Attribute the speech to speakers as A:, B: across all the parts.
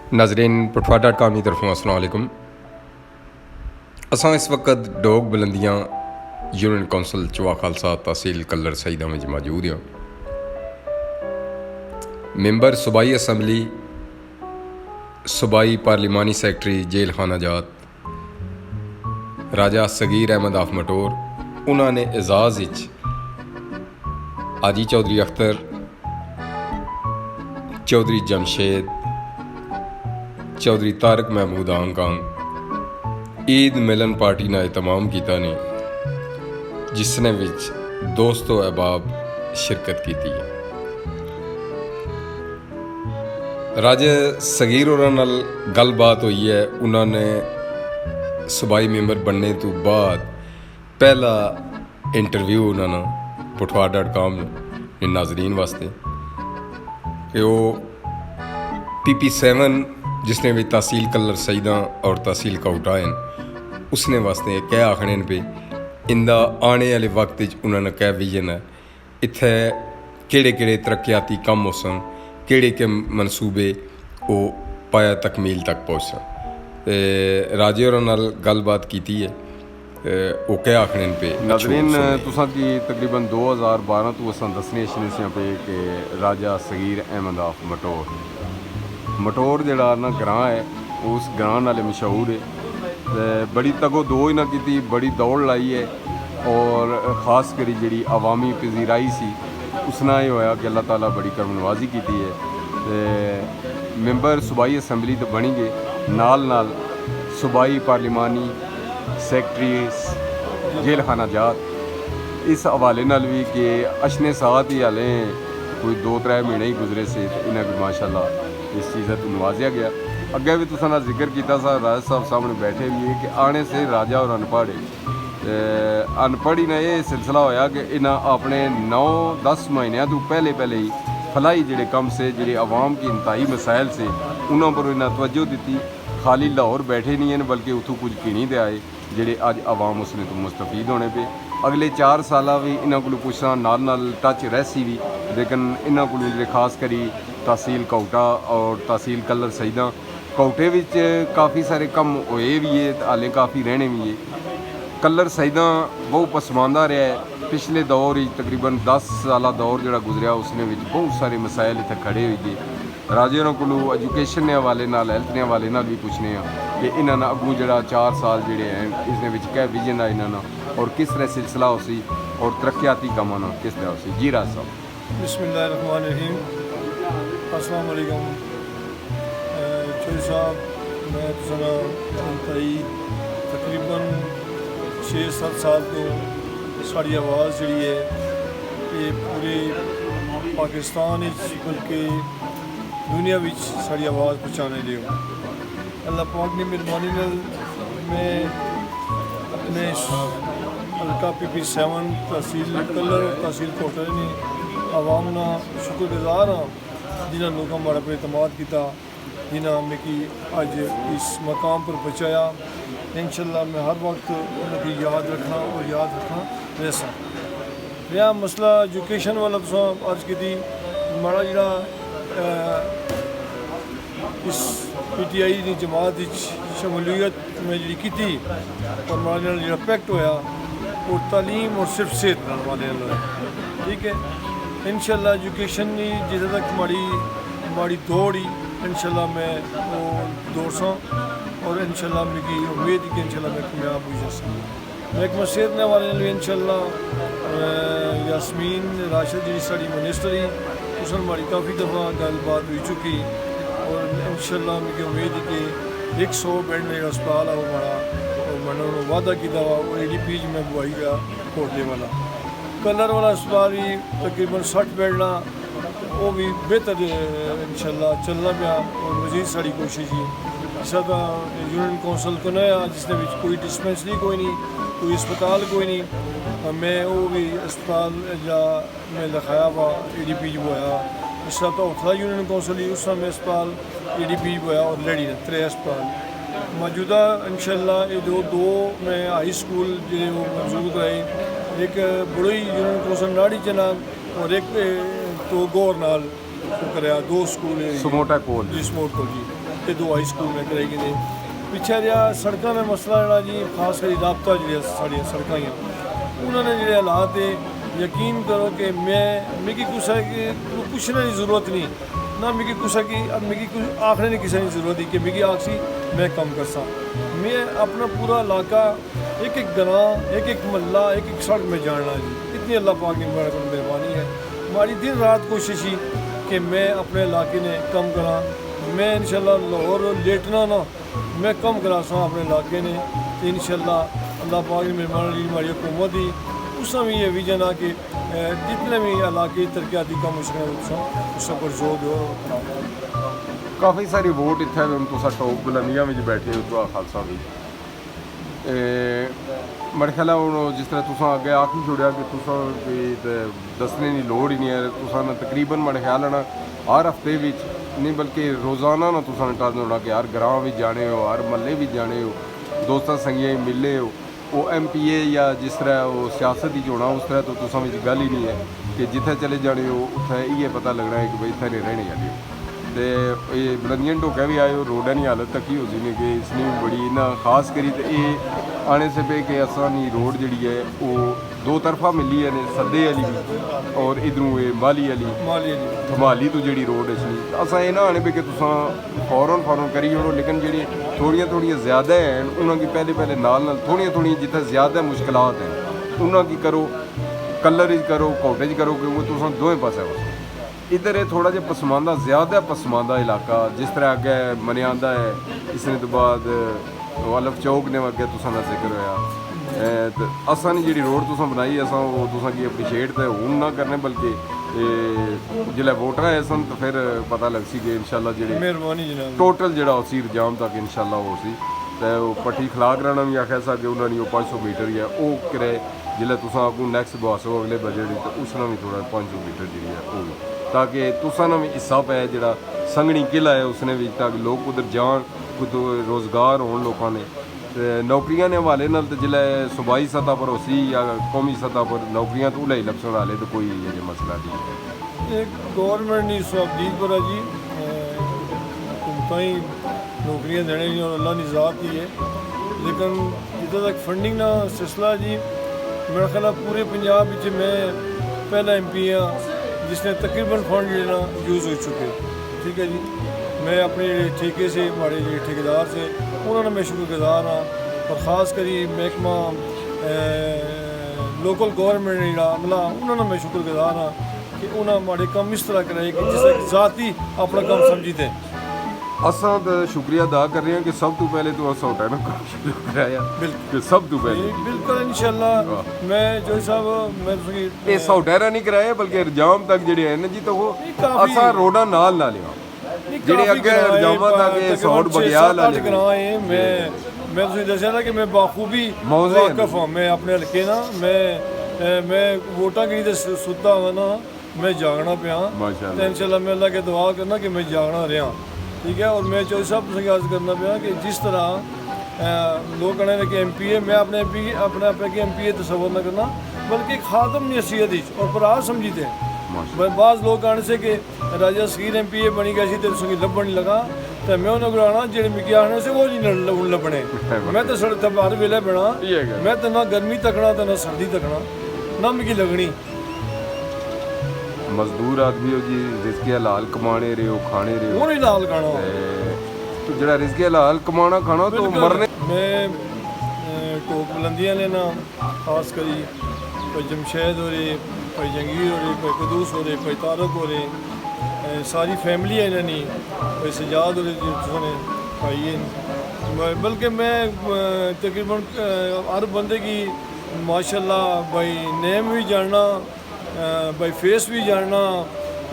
A: नाजरीन पटवा.com की तरफों अस्सलाम वालेकुम। असां इस वक्त डोग बुलंदियाँ यूनियन कौंसल चवा खालसा तहसील कल्लर सईदा में मौजूद हैं। मेंबर सूबाई असम्बली सूबाई पार्लिमानी सैकटरी जेल खाना जात राजा सगीर अहमद आफ मटोर उन्होंने एजाज़ आजी चौधरी अख्तर चौधरी जमशेद चौधरी तारक महमूद आंकांग ईद मिलन पार्टी ने एहतमाम किया ने जिसने विच दोस्तों अहबाब शिरकत की थी। राजे सगीर होरां नाल गलबात हुई है। उन्होंने सूबाई मेंबर बनने तो बाद पहला इंटरव्यू उन्होंने पटवा.com ने नाजरीन वास्ते कि वो PP7 जिसने भी तहसील कल्लर सईदा और तहसील काउटायन उसने वास्ते क्या आखने पे इंदा आने वाले वक्त उन्होंने क्या विजन है, इत्थे केड़े केड़े तरक्याती कम हो सन, केड़े के मनसूबे वो पाया तकमील तक पहुँच राजे और नाल गलबात की है। वो क्या आखने पे
B: नाज़रीन तुसां की तकरीबन 2012 तो असां दसने शनीसियां पे कि राजा सगीर अहमद आफ मटोर जड़ा ना ग्रां है उस ग्रां नाले मशहूर है। बड़ी तगो दो ही ना की बड़ी दौड़ लाई है और ख़ास करी जी अवामी पजीराई सी उसना ही होया कि अल्लाह ताला बड़ी करमनवाजी की है। मेंबर सूबाई असम्बली तो बनी गए नाल सूबाई पार्लिमानी सैकटरी जेल खाना जात इस हवाले नाल भी कि अशने साथ ही हाले कोई 2-3 महीने ही गुजरे से इन्हें भी माशाल्लाह इस चीज़ तो नवाजा गया। अगे भी तुसा ना जिक्र किया सा राजा साहब सामने बैठे भी है कि आने से राजा और अनपढ़ ही ने यह सिलसिला होया कि इन्हें अपने 9-10 महीनों तो पहले ही फलाई जोड़े कम से जोड़े अवाम की इंतहाई मसाइल से उन्होंने पर इन्हें तवज्जो दी। खाली लाहौर बैठे नहीं हैं बल्कि उतों कुछ पीनी दे आए जोड़े अज अवाम उसने तो मुस्तफीद होने पे। अगले 4 साल भी इन्हों को पुछना नाल टच रहसी भी, लेकिन इन्हों को जो खास करी तहसील काउटा और तहसील कल्लर सईदा काउटे विच काफ़ी सारे कम होए भी है, हाले काफ़ी रहने भी है। कल्लर सईदा बहुत पसमानदा रहा है। पिछले दौर तकरीबन 10 साल दौर जो गुजरिया उसने बहुत सारे मसाइल इतने खड़े हुए गए। राजे को एजुकेशन के हवाले नाल हेल्थ के हवाले नाल भी पूछने कि इन्होंने अगू जरा 4 साल जोड़े हैं इसने क्या विजन है इन्होंने और किस तरह सिलसिला हो सी और तरक्याती कामों किस तरह हो सी। जी राज साहब।
C: बिस्मिल्लाहिर्रहमानिर्रहीम। अस्सलाम वालेकुम चौधरी साहब, मैं तुसां तकरीबन 6-7 साल तो साड़ी आवाज़ जी है ये पूरे पाकिस्तान बल्कि दुनिया में साड़ी आवाज़ पहुँचाने लिए अल्लाह पाक की मेहरबानी मैं अपने हल्का PP7 तहसील कल्लर और तहसील कोटरे ने आवाम ना शुक्रगुजार हाँ जिन्होंने लोगों हमारा पर एतमाद किया, जिन्हें मिगी अज इस मकाम पर पहुँचाया। इंशाअल्लाह मैं हर वक्त उनकी याद रखना और याद रखना रहसा। यह मसला एजुकेशन वाला तो अर्ज की माड़ा जरा इस PTI की जमात शमूलियत में जी की और माड़े जो पैक्ट होया और तालीम और सिर्फ सेहत वाले ठीक है। इंशाअल्लाह एजुकेशन की जिधर तक माड़ी दौड़ ही इंशाअल्लाह मैं वो दौड़ सा और इंशाअल्लाह मेरी उम्मीद है कि इंशाअल्लाह मैं कामयाब हो जाऊँ। महकमा सेहत ने वाले भी इंशाअल्लाह यास्मीन राशिद जी साड़ी मिनिस्टर ही उसने हमारी काफ़ी दफ़ा गलबात हो चुकी और इंशाअल्लाह मेरी उम्मीद है कि 100 बेड में अस्पताल है वो हमारा और मैंने वादा किया हुआ और ADP में बुआई गया कोटले वाला कलर वाला अस्पताल भी तकरीबन 60 बेड ना वो भी बेहतर इंशाअल्लाह चलना पाया और मज़ीद साड़ी कोशिश ही इस यूनियन कौंसल को नया जिसने भी कोई डिस्पेंसरी कोई नहीं कोई अस्पताल कोई नहीं मैं वो भी अस्पताल या मैं लिखाया हुआ ADP होया इस तो उठला यूनियन कौंसल ही उस समय अस्पताल ADP होया और लेडी ने 3 अस्पताल मौजूदा इंशाअल्लाह ये दो मैं हाई स्कूल जो मंजूर कराए एक बड़ी यूनियन कौंसल नाड़ी चना और एक तो गौर नाल कराया 2 स्कूल
B: समोटा कोल
C: जी समोट कोल जी ਤੇ 2 ਹਾਈ ਸਕੂਲ में कराई गई ਪਿੱਛੇ ਰਿਹਾ ਸੜਕਾਂ ਦਾ ਮਸਲਾ ਜਿਹੜਾ ਜੀ ਖਾਸ ਕਰੀ ਰਾਬਤਾ ਜਿਹੜੀਆਂ ਸਾਡੀਆਂ ਸੜਕਾਂ ਹੀ ਉਹਨਾਂ ਨੇ ਜਿਹੜੇ ਹਾਲਾਤ ਹੈ ਯਕੀਨ ਕਰੋ ਕਿ मिगी कुछ पुछने की ज़रूरत नहीं ना मिगी कुछ की मिगी कुछ आखने की किसी की ज़रूरत नहीं कि मिगी आखसी मैं कम कर सा मैं अपना पूरा इलाका एक एक ग्रां एक एक महल्ला एक एक सड़क में जानना जी इतनी अल्लाह पाक की मेहरबानी है हमारी दिन रात कोशिश ही कि मैं अपने इलाके ने कम करा मैं इंशाल्लाह लाहौर लेटना ना मैं कम करा सा अपने इलाके ने तो इंशाल्लाह अल्लाह पाक की मेहरबानी हमारी हुकूमत ही उसमें भी ये विजन आ कि जितने भी इलाके तरक्याती कम हो सकें उस पर जोर दो।
B: ਕਾਫੀ ਸਾਰੀ ਵੋਟ ਇੱਥੇ ਹੁਣ ਤੁਸੀਂ ਟੋਪ ਬੁਲੰਦੀਆਂ ਵਿੱਚ ਬੈਠੇ ਹੋ ਦੁਆ ਖਾਲਸਾ ਵੀ ਮੇਰੇ ਖਿਆਲ ਹੁਣ ਜਿਸ ਤਰ੍ਹਾਂ ਤੁਸੀਂ ਅੱਗੇ ਆਖ ਹੀ ਛੋੜਿਆ ਕਿ ਤੁਸੀਂ ਕੋਈ ਦੱਸਣੇ ਦੀ ਲੋੜ ਹੀ ਨਹੀਂ ਹੈ ਤੁਸੀਂ ਤਕਰੀਬਨ ਮੇਰੇ ਖਿਆਲ ਨਾਲ ਹਰ ਹਫਤੇ ਵਿੱਚ ਨਹੀਂ ਬਲਕਿ ਰੋਜ਼ਾਨਾ ਨਾ ਤੁਸੀਂ ਟੱਲਦੇ ਹੋਣਾ ਕਿ ਹਰ ਗ੍ਰਾਮ ਵਿੱਚ ਜਾਣੇ ਹੋ ਹਰ ਮਹੱਲੇ ਵਿੱਚ ਜਾਣੇ ਹੋ ਦੋਸਤਾਂ ਸੰਗੀਆਂ ਮਿਲੇ ਹੋ ਉਹ MPA ਜਾਂ ਜਿਸ ਤਰ੍ਹਾਂ ਉਹ ਸਿਆਸਤ ਹੀ ਹੋਣਾ ਉਸ ਤਰ੍ਹਾਂ ਤੋਂ ਤੁਸੀਂ ਵਿੱਚ ਗੱਲ ਹੀ ਨਹੀਂ ਹੈ ਕਿ ਜਿੱਥੇ ਚਲੇ ਜਾਣੇ ਹੋ ਉੱਥੇ ਇਹ ਪਤਾ ਲੱਗਣਾ ਹੈ ਕਿ ਬਈ ਇੱਥੇ ਨਹੀਂ ਰਹਿਣੇ ਵਾਲੇ ਹੋ ਤੇ ਇਹ ਬੁਲੰਦੀਆਂ ਢੋਕਾ ਵੀ ਆਏ ਰੋਡਾਂ ਦੀ ਹਾਲਤ ਤੱਕ ਹੀ ਹੋ ਸੀ ਨੇ ਕਿ ਇਸ ਨੇ ਬੜੀ ਇਹਨਾਂ ਖਾਸ ਕਰੀ ਤੇ ਇਹ ਆਣੇ ਸੇ ਪਏ ਕਿ ਅਸਾਨੀ ਰੋਡ ਜਿਹੜੀ ਹੈ ਉਹ ਦੋ ਤਰਫਾ ਮਿਲੀ ਹੈ ਨੇ ਸੱਦੇ ਵਾਲੀ ਵੀ ਔਰ ਇਧਰੋਂ ਇਹ ਮਾਲੀ ਵਾਲੀ ਧਮਾਲੀ ਤੋਂ ਜਿਹੜੀ ਰੋਡ ਇਸ ਲਈ ਅਸਾਂ ਇਹ ਨਾ ਆਣੇ ਪਏ ਕਿ ਤੁਸੀਂ ਫੌਰਨ ਕਰੀ ਹੋਣੋ ਲੇਕਿਨ ਜਿਹੜੀ ਥੋੜੀਆਂ ਜ਼ਿਆਦਾ ਹਨ ਉਹਨਾਂ ਕੀ ਪਹਿਲੇ ਨਾਲ ਥੋੜੀਆਂ ਜਿੱਥੇ ਜ਼ਿਆਦਾ ਮੁਸ਼ਕਲਾਤ ਹੈ ਉਹਨਾਂ ਕੀ ਕਰੋ ਕਲਰ ਹੀ ਕਰੋ ਕੋਟੇਜ ਕਰੋ ਕਿਉਂਕਿ ਤੁਸੀਂ ਦੋਵੇਂ ਪਾਸੇ ਹੋ इधर है थोड़ा जिहा पसमानदा ज़्यादा पसमानदा इलाका जिस तरह अगे मनिया आंदा है इसने तो बाद वालफ चौक ने अगे तुसां दा जिक्र होया ते असां ने जिहड़ी रोड तुसां बनाई असां ओह तुसां की अप्रीशिएट ते हुण ना करने बल्कि जिसलै वोटर आए सन तो फिर पता लग सी कि इंशाल्लाह जिहड़ी
C: मेहरबानी जनाब
B: टोटल जिहड़ा उसी इंतजाम तक इंशाल्लाह हो सी ते ओह पट्टी खलाक राणा भी आखिया सा कि उन्हां ने 500 मीटर ही है ओह करे जिसलै तुसां अगों नैक्सट बसो अगले बजट ते उस नाल भी थोड़ा 500 मीटर जिहड़ी है ओह ताकि तुसां ना भी हिस्सा पै जिहड़ा संगनी किला है उसने भी ताकि लोग उधर जान कुछ रोज़गार होण लोकां ने ते नौकरियां ने हवाले नाल ते जिसलै सूबाई सतह पर होसी या कौमी सतह पर नौकरियां तो उलै लफसन वाले तो कोई ये मसला नहीं
C: एक गवर्नमेंट ने स्वाबदीद पर जी हुकूमतां ही नौकरियां देने और अल्लाह ने ज़ात दी है लेकिन जितना तक फंडिंग का सिलसिला जी मेरा ख्याल पूरे पंजाब में मैं पहला MP हाँ जिसने तकरीबन फंड जो यूज़ हो चुके ठीक है जी मैं अपने ठेके से हमारे जो ठेकेदार से उन्होंने मैं शुक्रगुजार हाँ और ख़ास करी महकमा लोकल गवर्नमेंट जो अमला उन्होंने मैं शुक्रगुजार हाँ कि उन्होंने हमारे काम इस तरह कराए कि जिस ज़ाती अपना काम समझते
B: असां तो शुक्रिया अदा कर रहे हैं कि सब तो पहले तो असां होता है ना काम शुरू कराया बिल्कुल सब तो पहले
C: बिल्कुल इंशाल्लाह मैं जो साहब मैं
B: ये सौटेरा नहीं कराया बल्कि रजाम तक जेडे है ना जी तो वो असां रोडा नाल लिया जेडे अगे रजामा तक ये सौट बगियाल वाले
C: ग्रां है मैं तुझे दसिया था कि मैं बाखूबी वाकिफ हूं मैं अपने हल्के ना मैं वोटां गिरी ते सुता हुआ ना मैं जागना पिया माशाल्लाह इंशाल्लाह मैं अल्लाह के दुआ करना कि मैं जागना रहा ठीक है और मैं चौधरी साहब से अर्ज करना पाया कि जिस तरह लोग कहने कि MPA मैं अपने आप की MPA तस्वर न करना बल्कि खादम नसीहत और पराज समझते हैं बाज़ लोग कहने से कि राजा सगीर MPA बनी गई तो उसकी लभन नहीं लगा तो मैं उन्हें गुराना जेडे मिगी आने से वो नहीं लभने मैं तो सड़क हर वेले बना मैं तो ना गर्मी तकना तो ना सर्दी तकना ना मिगी लगनी
B: मजदूर आदमी हो जी रिस्क हलाल कमाने रहे हो खाने रहे हो
C: नहीं लाल खाना
B: तो जरा रिस्क हलाल कमाना खाना तो मरने
C: मैं टोक बुलंदियाँ लेना खास करी कोई जमशेद हो रहे कोई जंगीर हो रहे कोई कदूस हो रहे कोई तारक हो रहे सारी फैमिली है इन्होंने कोई सजाद हो रहे भाई बल्कि मैं तकरीबन हर बंदे की माशाल्लाह भाई नेम भी जानना भाई फेस भी जानना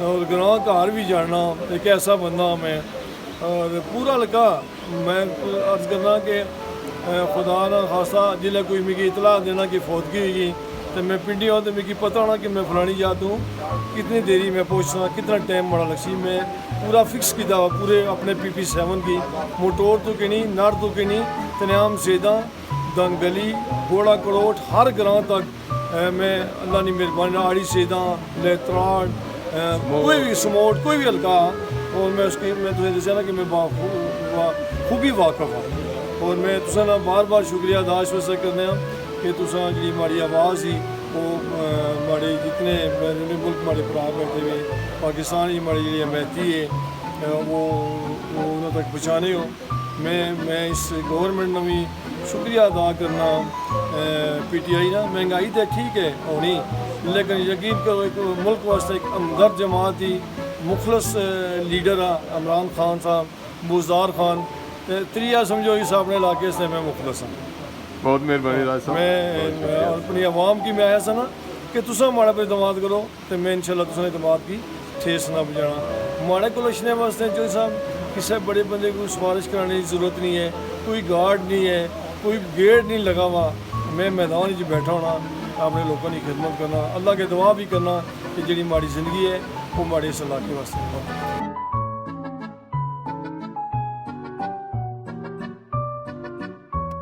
C: और ग्रां घर भी जानना एक ऐसा बंदा मैं और पूरा लगा मैं अर्ज करना कि खुदा ना खासा जिले कोई मिगी इतला देना कि फौतगी हुई तो मैं पिंडी आओ तो मिगी पता होना कि मैं फलानी जात हूँ कितनी देरी मैं पहुँचना कितना टाइम बड़ा लगसी मैं पूरा फिक्स किया हुआ पूरे अपने PP7 की मोटोर तो कि नहीं नार तो कि नहीं तनाम सेदा दंगली घोड़ा करोट हर ग्रां तक मैं अल्लाह ने मेहरबानी आड़ी सेदा लेतराड़ कोई भी समोट कोई भी हल्का और मैं तुझे दसिया ना कि मैं खूबी वाकफ हाँ और मैं तुसा ना बार बार शुक्रिया अदा इस वास्ते करने कि तुसा जी हमारी आवाज़ ही वो हमारे जितने मुल्क हमारे भरा बैठे हुए पाकिस्तान ही हमारी जी अमैती है वो उन्होंने तक पहुँचाने हो मैं इस गवर्नमेंट ने भी शुक्रिया अदा करना PTI ना महंगाई तो ठीक है होनी लेकिन यकीन करो एक मुल्क वास्ते एक हमदर्द जमात ही मुखलस लीडर आ इमरान खान साहब बुज़दार खान त्रिया समझो इस अपने इलाके से मैं मुखलस हाँ
B: बहुत मेहरबानी राज साहब
C: मैं अपनी आवाम की मैं आया सा ना कि तुसा माड़ा पे इतमाद करो तो मैं इंशाल्लाह तुसा इतमाद की ठेस ना बजाना माड़े को लछने वास्ते जो साहब किसी बड़े बंदे को सिफारिश कराने की ज़रूरत नहीं है कोई गार्ड नहीं है कोई गेट नहीं लगा हुआ मैं मैदान में बैठा होना अपने लोगों की खिदमत करना अल्लाह के दुआ भी करना कि जी माड़ी ज़िंदगी है वो माड़े इस इलाके वास्ते